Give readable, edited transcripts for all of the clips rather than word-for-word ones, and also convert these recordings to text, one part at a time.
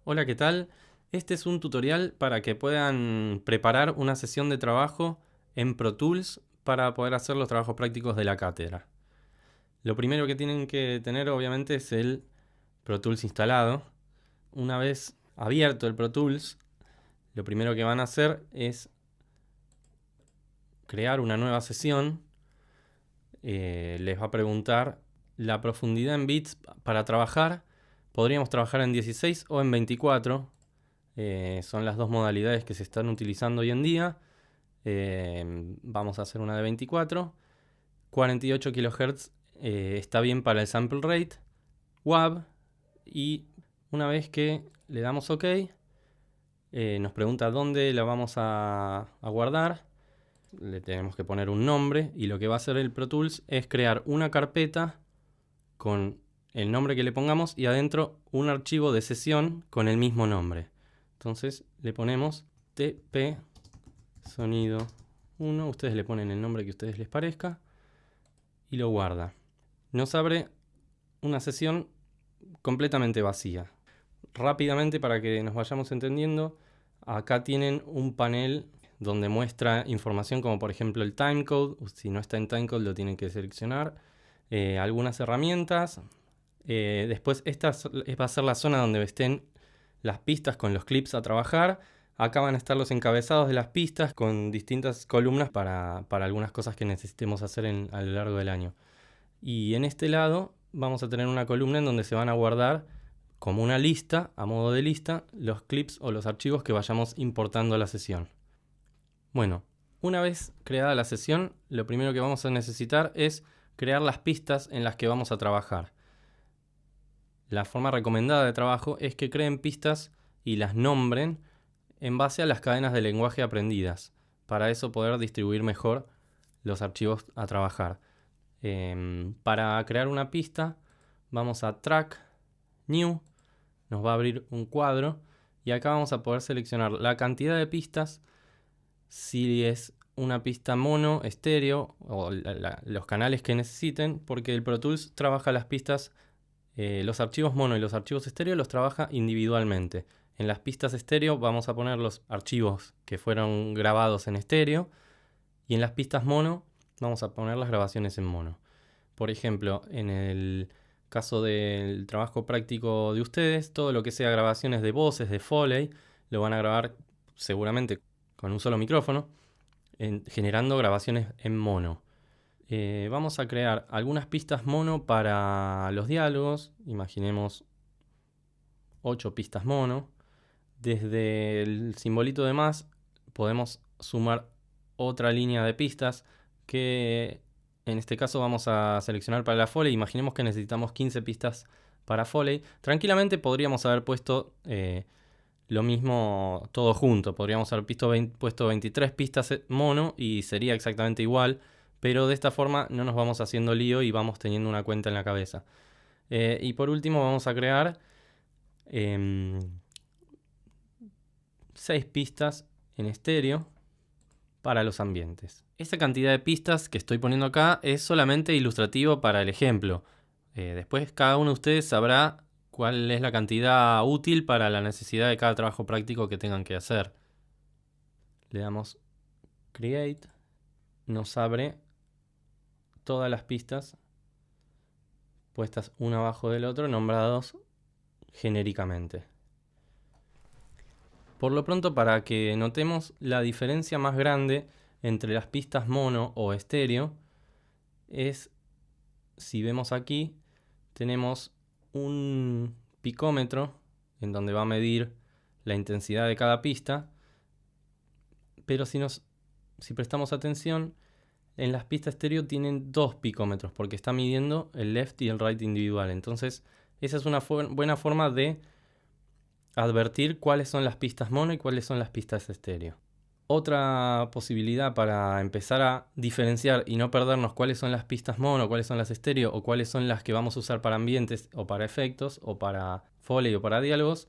Hola, ¿qué tal? Este es un tutorial para que puedan preparar una sesión de trabajo en Pro Tools para poder hacer los trabajos prácticos de la cátedra. Lo primero que tienen que tener obviamente es el Pro Tools instalado. Una vez abierto el Pro Tools, lo primero que van a hacer es crear una nueva sesión. Les va a preguntar la profundidad en bits para trabajar. Podríamos trabajar en 16 o en 24. Son las dos modalidades que se están utilizando hoy en día. Vamos a hacer una de 24. 48 kHz está bien para el sample rate. WAV. Y una vez que le damos OK, nos pregunta dónde la vamos a guardar. Le tenemos que poner un nombre. Y lo que va a hacer el Pro Tools es crear una carpeta con el nombre que le pongamos y adentro un archivo de sesión con el mismo nombre. Entonces le ponemos TP sonido 1. Ustedes le ponen el nombre que a ustedes les parezca y lo guarda. Nos abre una sesión completamente vacía. Rápidamente, para que nos vayamos entendiendo, acá tienen un panel donde muestra información como por ejemplo el timecode. Si no está en timecode lo tienen que seleccionar. Algunas herramientas. Después esta va a ser la zona donde estén las pistas con los clips a trabajar. Acá van a estar los encabezados de las pistas con distintas columnas para algunas cosas que necesitemos hacer a lo largo del año. Y en este lado vamos a tener una columna en donde se van a guardar como una lista, a modo de lista, los clips o los archivos que vayamos importando a la sesión. Bueno, una vez creada la sesión, lo primero que vamos a necesitar es crear las pistas en las que vamos a trabajar. La forma recomendada de trabajo es que creen pistas y las nombren en base a las cadenas de lenguaje aprendidas. Para eso poder distribuir mejor los archivos a trabajar. Para crear una pista vamos a Track, New, nos va a abrir un cuadro y acá vamos a poder seleccionar la cantidad de pistas, si es una pista mono, estéreo o los canales que necesiten, porque el Pro Tools trabaja las pistas, los archivos mono y los archivos estéreo los trabaja individualmente. En las pistas estéreo vamos a poner los archivos que fueron grabados en estéreo y en las pistas mono vamos a poner las grabaciones en mono. Por ejemplo, en el caso del trabajo práctico de ustedes, todo lo que sea grabaciones de voces, de Foley, lo van a grabar seguramente con un solo micrófono, generando grabaciones en mono. Vamos a crear algunas pistas mono para los diálogos. Imaginemos 8 pistas mono. Desde el simbolito de más podemos sumar otra línea de pistas que en este caso vamos a seleccionar para la Foley. Imaginemos que necesitamos 15 pistas para Foley. Tranquilamente podríamos haber puesto lo mismo todo junto. Podríamos haber puesto 23 pistas mono y sería exactamente igual. Pero de esta forma no nos vamos haciendo lío y vamos teniendo una cuenta en la cabeza. Y por último vamos a crear 6 pistas en estéreo para los ambientes. Esta cantidad de pistas que estoy poniendo acá es solamente ilustrativo para el ejemplo. Después cada uno de ustedes sabrá cuál es la cantidad útil para la necesidad de cada trabajo práctico que tengan que hacer. Le damos Create. Nos abre todas las pistas puestas una abajo del otro, nombrados genéricamente. Por lo pronto, para que notemos la diferencia más grande entre las pistas mono o estéreo, es, si vemos aquí, tenemos un picómetro en donde va a medir la intensidad de cada pista, pero si prestamos atención, en las pistas estéreo tienen 2 picómetros porque está midiendo el left y el right individual. Entonces, esa es una buena forma de advertir cuáles son las pistas mono y cuáles son las pistas estéreo. Otra posibilidad para empezar a diferenciar y no perdernos cuáles son las pistas mono, cuáles son las estéreo o cuáles son las que vamos a usar para ambientes o para efectos o para Foley o para diálogos,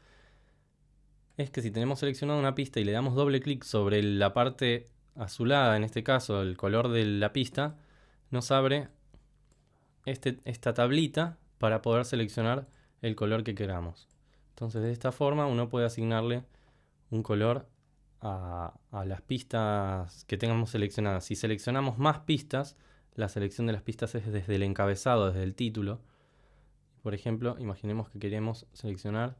es que si tenemos seleccionada una pista y le damos doble clic sobre la parte azulada, en este caso el color de la pista, nos abre esta tablita para poder seleccionar el color que queramos. Entonces de esta forma uno puede asignarle un color a las pistas que tengamos seleccionadas. Si seleccionamos más pistas, la selección de las pistas es desde el encabezado, desde el título. Por ejemplo, imaginemos que queremos seleccionar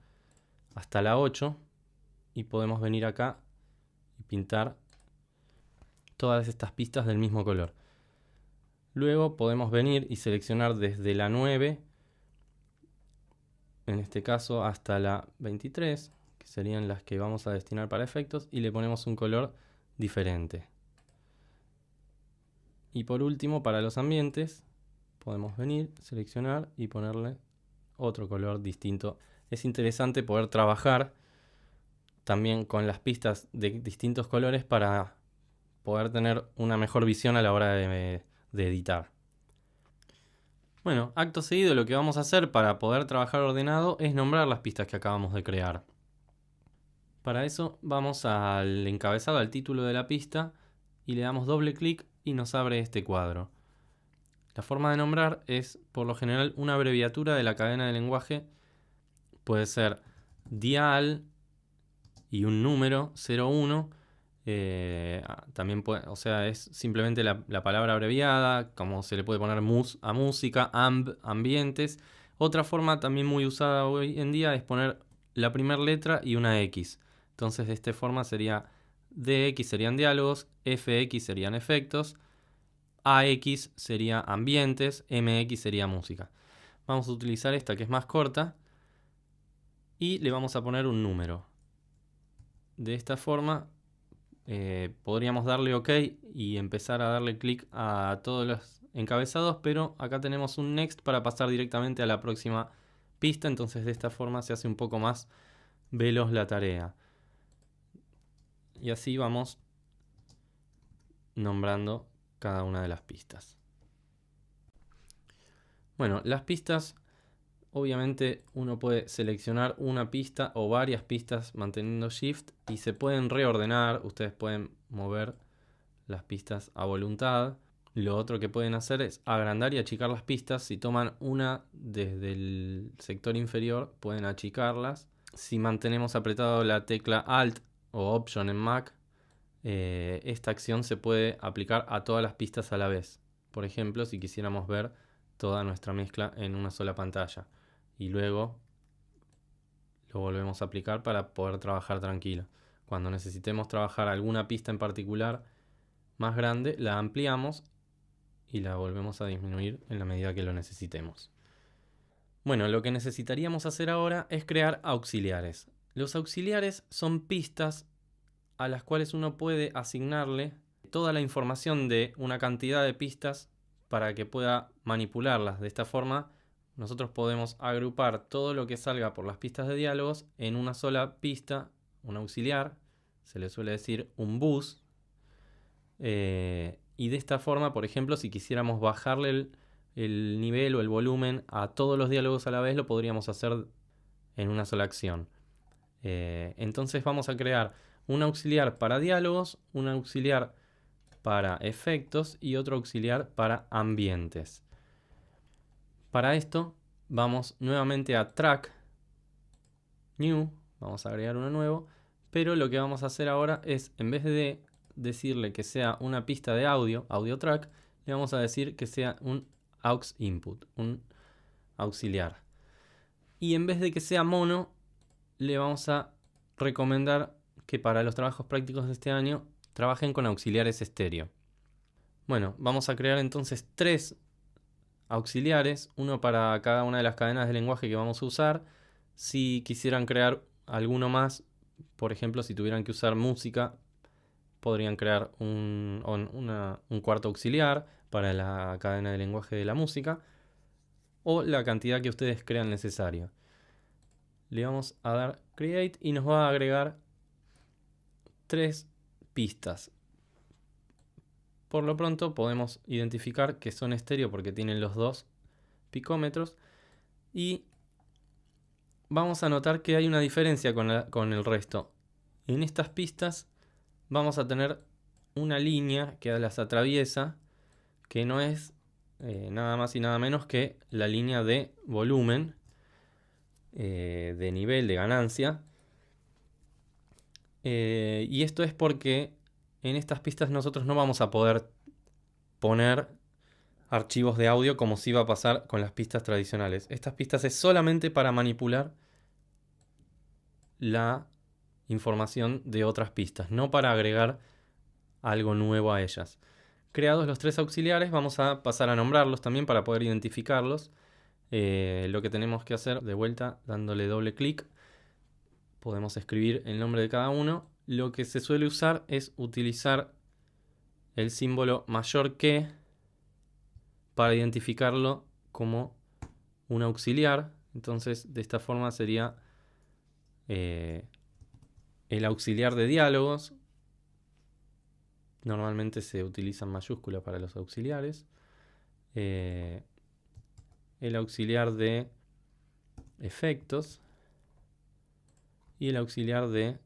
hasta la 8 y podemos venir acá y pintar todas estas pistas del mismo color. Luego podemos venir y seleccionar desde la 9, en este caso hasta la 23, que serían las que vamos a destinar para efectos, y le ponemos un color diferente. Y por último, para los ambientes, podemos venir, seleccionar y ponerle otro color distinto. Es interesante poder trabajar también con las pistas de distintos colores para poder tener una mejor visión a la hora de editar. Bueno, acto seguido lo que vamos a hacer para poder trabajar ordenado es nombrar las pistas que acabamos de crear. Para eso vamos al encabezado, al título de la pista, y le damos doble clic y nos abre este cuadro. La forma de nombrar es, por lo general, una abreviatura de la cadena de lenguaje. Puede ser dial y un número 01. También puede, o sea, es simplemente la palabra abreviada, como se le puede poner a música, ambientes. Otra forma también muy usada hoy en día es poner la primera letra y una X. Entonces de esta forma sería DX serían diálogos, FX serían efectos, AX sería ambientes, MX sería música. Vamos a utilizar esta que es más corta y le vamos a poner un número. De esta forma podríamos darle OK y empezar a darle clic a todos los encabezados, pero acá tenemos un next para pasar directamente a la próxima pista, entonces de esta forma se hace un poco más veloz la tarea. Y así vamos nombrando cada una de las pistas. Bueno, las pistas, obviamente uno puede seleccionar una pista o varias pistas manteniendo Shift y se pueden reordenar. Ustedes pueden mover las pistas a voluntad. Lo otro que pueden hacer es agrandar y achicar las pistas. Si toman una desde el sector inferior, pueden achicarlas. Si mantenemos apretado la tecla Alt o Option en Mac, esta acción se puede aplicar a todas las pistas a la vez. Por ejemplo, si quisiéramos ver toda nuestra mezcla en una sola pantalla y luego lo volvemos a aplicar para poder trabajar tranquilo. Cuando necesitemos trabajar alguna pista en particular más grande, la ampliamos y la volvemos a disminuir en la medida que lo necesitemos. Bueno, lo que necesitaríamos hacer ahora es crear auxiliares. Los auxiliares son pistas a las cuales uno puede asignarle toda la información de una cantidad de pistas para que pueda manipularlas. De esta forma, nosotros podemos agrupar todo lo que salga por las pistas de diálogos en una sola pista, un auxiliar, se le suele decir un bus. Y de esta forma, por ejemplo, si quisiéramos bajarle el nivel o el volumen a todos los diálogos a la vez, lo podríamos hacer en una sola acción. Entonces vamos a crear un auxiliar para diálogos, un auxiliar para efectos y otro auxiliar para ambientes. Para esto vamos nuevamente a Track, New, vamos a agregar uno nuevo, pero lo que vamos a hacer ahora es, en vez de decirle que sea una pista de audio track, le vamos a decir que sea un aux input, un auxiliar. Y en vez de que sea mono, le vamos a recomendar que para los trabajos prácticos de este año trabajen con auxiliares estéreo. Bueno, vamos a crear entonces 3 auxiliares, uno para cada una de las cadenas de lenguaje que vamos a usar. Si quisieran crear alguno más, por ejemplo, si tuvieran que usar música, podrían crear un cuarto auxiliar para la cadena de lenguaje de la música o la cantidad que ustedes crean necesaria. Le vamos a dar Create y nos va a agregar 3 pistas. Por lo pronto podemos identificar que son estéreo porque tienen los 2 picómetros y vamos a notar que hay una diferencia con el resto. En estas pistas vamos a tener una línea que las atraviesa, que no es nada más y nada menos que la línea de volumen. de nivel de ganancia. Y esto es porque en estas pistas nosotros no vamos a poder poner archivos de audio como si va a pasar con las pistas tradicionales. Estas pistas es solamente para manipular la información de otras pistas, no para agregar algo nuevo a ellas. Creados los tres auxiliares, vamos a pasar a nombrarlos también para poder identificarlos. Lo que tenemos que hacer, de vuelta, dándole doble clic, podemos escribir el nombre de cada uno. Lo que se suele usar es utilizar el símbolo mayor que para identificarlo como un auxiliar. Entonces, de esta forma sería el auxiliar de diálogos. Normalmente se utiliza en mayúscula para los auxiliares. El auxiliar de efectos y el auxiliar de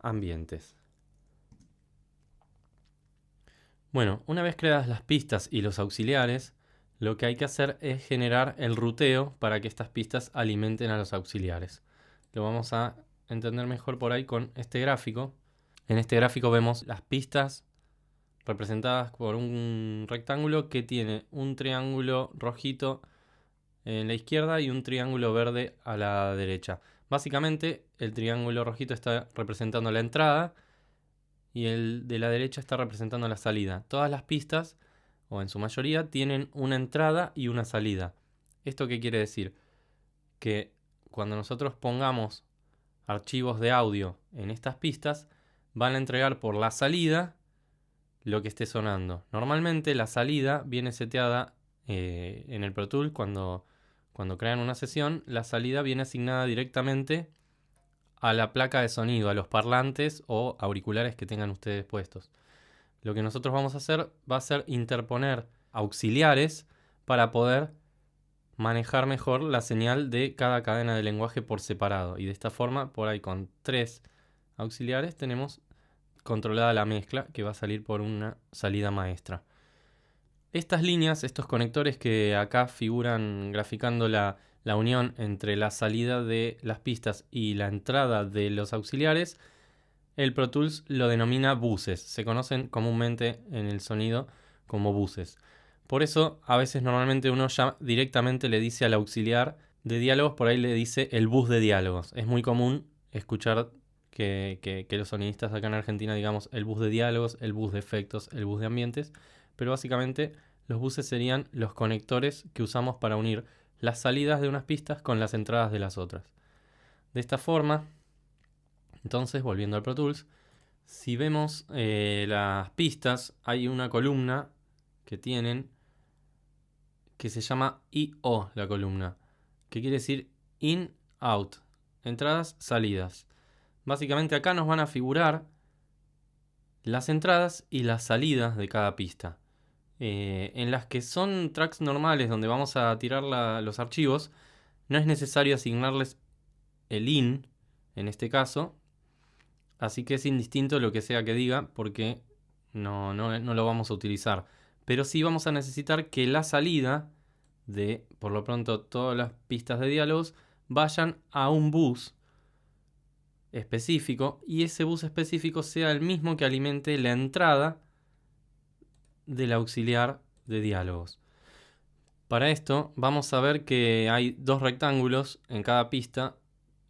ambientes. Bueno, una vez creadas las pistas y los auxiliares, lo que hay que hacer es generar el ruteo para que estas pistas alimenten a los auxiliares. Lo vamos a entender mejor por ahí con este gráfico. En este gráfico vemos las pistas representadas por un rectángulo que tiene un triángulo rojito en la izquierda y un triángulo verde a la derecha. Básicamente, el triángulo rojito está representando la entrada y el de la derecha está representando la salida. Todas las pistas, o en su mayoría, tienen una entrada y una salida. ¿Esto qué quiere decir? Que cuando nosotros pongamos archivos de audio en estas pistas, van a entregar por la salida lo que esté sonando. Normalmente la salida viene seteada en el Pro Tools cuando crean una sesión, la salida viene asignada directamente a la placa de sonido, a los parlantes o auriculares que tengan ustedes puestos. Lo que nosotros vamos a hacer va a ser interponer auxiliares para poder manejar mejor la señal de cada cadena de lenguaje por separado. Y de esta forma, por ahí con 3 auxiliares tenemos controlada la mezcla que va a salir por una salida maestra. Estas líneas, estos conectores que acá figuran graficando la unión entre la salida de las pistas y la entrada de los auxiliares, el Pro Tools lo denomina buses. Se conocen comúnmente en el sonido como buses. Por eso, a veces normalmente uno ya directamente le dice al auxiliar de diálogos, por ahí le dice el bus de diálogos. Es muy común escuchar que los sonidistas acá en Argentina digamos el bus de diálogos, el bus de efectos, el bus de ambientes, pero básicamente los buses serían los conectores que usamos para unir las salidas de unas pistas con las entradas de las otras. De esta forma, entonces, volviendo al Pro Tools, si vemos las pistas, hay una columna que tienen que se llama I/O, la columna, que quiere decir in, out, entradas, salidas. Básicamente acá nos van a figurar las entradas y las salidas de cada pista. En las que son tracks normales donde vamos a tirar los archivos, no es necesario asignarles el in, en este caso, así que es indistinto lo que sea que diga porque no lo vamos a utilizar. Pero sí vamos a necesitar que la salida de, por lo pronto, todas las pistas de diálogos vayan a un bus específico y ese bus específico sea el mismo que alimente la entrada del auxiliar de diálogos. Para esto vamos a ver que hay 2 rectángulos en cada pista.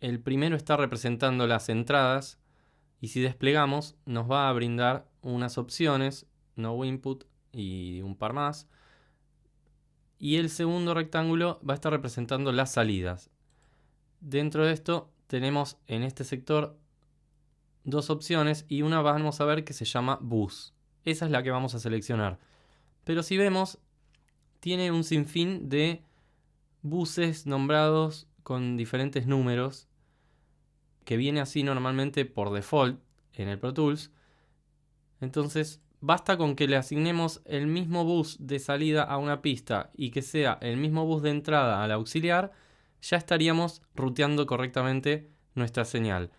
El primero está representando las entradas y si desplegamos nos va a brindar unas opciones, no input y un par más. Y el segundo rectángulo va a estar representando las salidas. Dentro de esto tenemos en este sector 2 opciones y una vamos a ver que se llama bus. Esa es la que vamos a seleccionar. Pero si vemos, tiene un sinfín de buses nombrados con diferentes números, que viene así normalmente por default en el Pro Tools. Entonces, basta con que le asignemos el mismo bus de salida a una pista y que sea el mismo bus de entrada al auxiliar, ya estaríamos ruteando correctamente nuestra señal.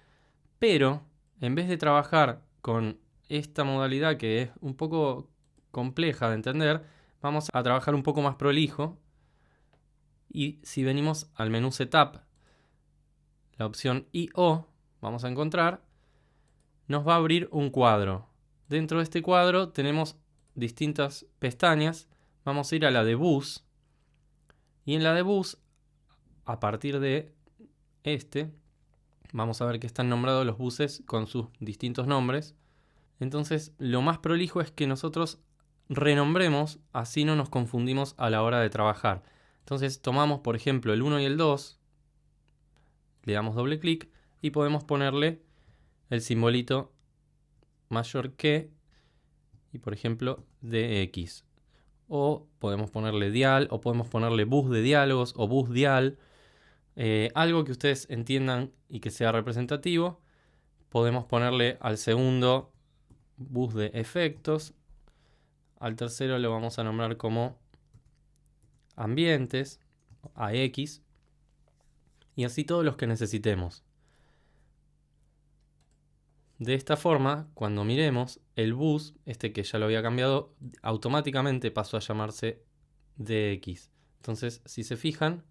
Pero, en vez de trabajar con esta modalidad que es un poco compleja de entender, vamos a trabajar un poco más prolijo Y si venimos al menú Setup, la opción I/O, vamos a encontrar, nos va a abrir un cuadro. Dentro de este cuadro tenemos distintas pestañas. Vamos a ir a la de Bus. Y en la de Bus, a partir de vamos a ver que están nombrados los buses con sus distintos nombres. Entonces, lo más prolijo es que nosotros renombremos, así no nos confundimos a la hora de trabajar. Entonces, tomamos, por ejemplo, el 1 y el 2, le damos doble clic y podemos ponerle el simbolito mayor que y, por ejemplo, DX. O podemos ponerle dial, o podemos ponerle bus de diálogos o bus dial. Algo que ustedes entiendan y que sea representativo. Podemos ponerle al segundo bus de efectos. Al tercero lo vamos a nombrar como ambientes, AX. Y así todos los que necesitemos. De esta forma, cuando miremos, el bus, que ya lo había cambiado, automáticamente pasó a llamarse DX. Entonces, si se fijan,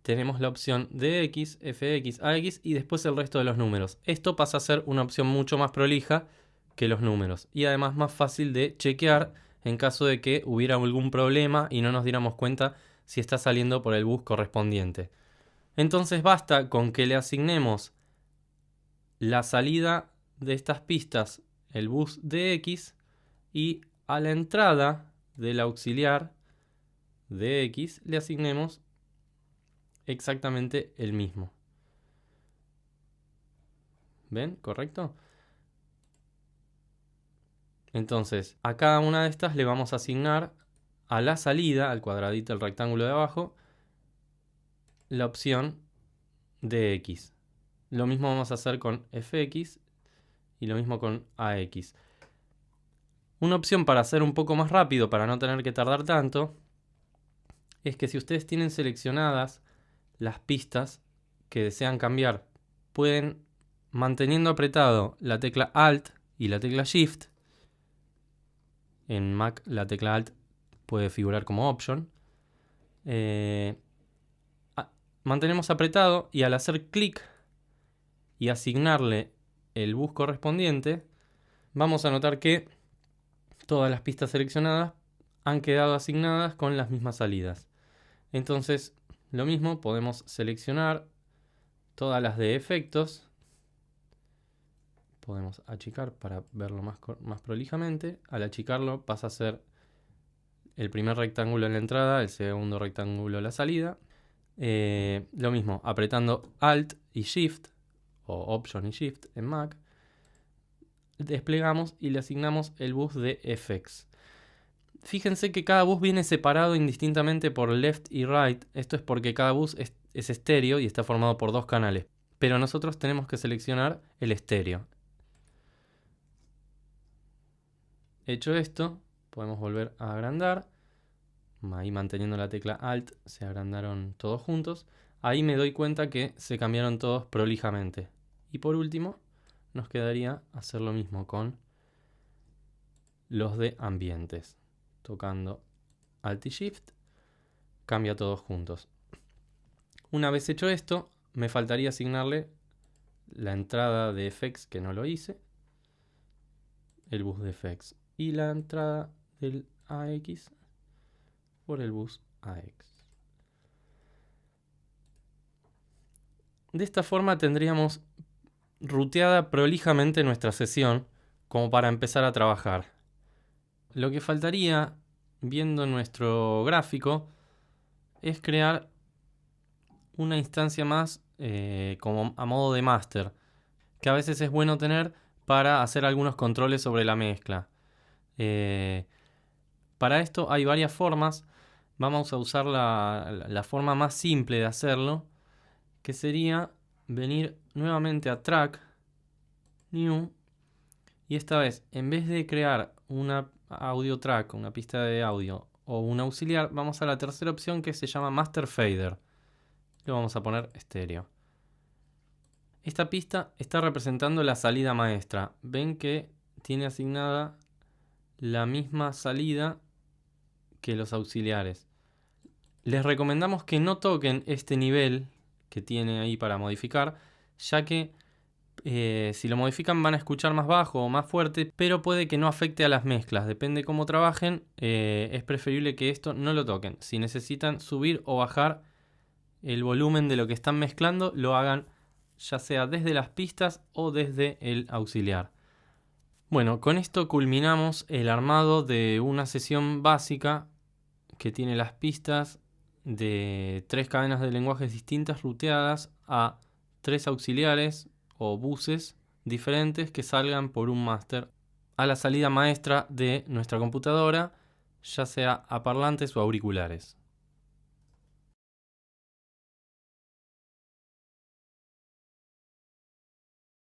tenemos la opción DX, FX, AX y después el resto de los números. Esto pasa a ser una opción mucho más prolija que los números y además más fácil de chequear en caso de que hubiera algún problema y no nos diéramos cuenta si está saliendo por el bus correspondiente. Entonces basta con que le asignemos la salida de estas pistas, el bus DX, y a la entrada del auxiliar DX le asignemos exactamente el mismo. ¿Ven? ¿Correcto? Entonces, a cada una de estas le vamos a asignar a la salida, al cuadradito, el rectángulo de abajo, la opción DX. Lo mismo vamos a hacer con FX y lo mismo con AX. Una opción para hacer un poco más rápido, para no tener que tardar tanto, es que si ustedes tienen seleccionadas las pistas que desean cambiar, pueden, manteniendo apretado la tecla Alt y la tecla Shift, en Mac la tecla Alt puede figurar como Option, mantenemos apretado y al hacer clic y asignarle el bus correspondiente, vamos a notar que todas las pistas seleccionadas han quedado asignadas con las mismas salidas. Entonces, lo mismo, podemos seleccionar todas las de efectos. Podemos achicar para verlo más prolijamente. Al achicarlo pasa a ser el primer rectángulo en la entrada, el segundo rectángulo en la salida. Lo mismo, apretando Alt y Shift, o Option y Shift en Mac, desplegamos y le asignamos el bus de FX. Fíjense que cada bus viene separado indistintamente por left y right. Esto es porque cada bus es estéreo y está formado por dos canales. Pero nosotros tenemos que seleccionar el estéreo. Hecho esto, podemos volver a agrandar. Ahí manteniendo la tecla Alt se agrandaron todos juntos. Ahí me doy cuenta que se cambiaron todos prolijamente. Y por último, nos quedaría hacer lo mismo con los de ambientes. Tocando Alt y Shift, cambia todos juntos. Una vez hecho esto, me faltaría asignarle la entrada de FX, que no lo hice, el bus de FX, y la entrada del AX por el bus AX. De esta forma tendríamos ruteada prolijamente nuestra sesión como para empezar a trabajar. Lo que faltaría, viendo nuestro gráfico, es crear una instancia más como a modo de máster, que a veces es bueno tener para hacer algunos controles sobre la mezcla. Para esto hay varias formas. Vamos a usar la forma más simple de hacerlo, que sería venir nuevamente a Track, New, y esta vez, en vez de crear una audio track, una pista de audio o un auxiliar, vamos a la tercera opción que se llama Master Fader. Lo vamos a poner estéreo. Esta pista está representando la salida maestra. Ven que tiene asignada la misma salida que los auxiliares. Les recomendamos que no toquen este nivel que tiene ahí para modificar, ya que si lo modifican van a escuchar más bajo o más fuerte, pero puede que no afecte a las mezclas. Depende cómo trabajen, es preferible que esto no lo toquen. Si necesitan subir o bajar el volumen de lo que están mezclando, lo hagan ya sea desde las pistas o desde el auxiliar. Bueno, con esto culminamos el armado de una sesión básica que tiene las pistas de 3 cadenas de lenguajes distintas ruteadas a 3 auxiliares o buses diferentes que salgan por un máster a la salida maestra de nuestra computadora, ya sea a parlantes o auriculares.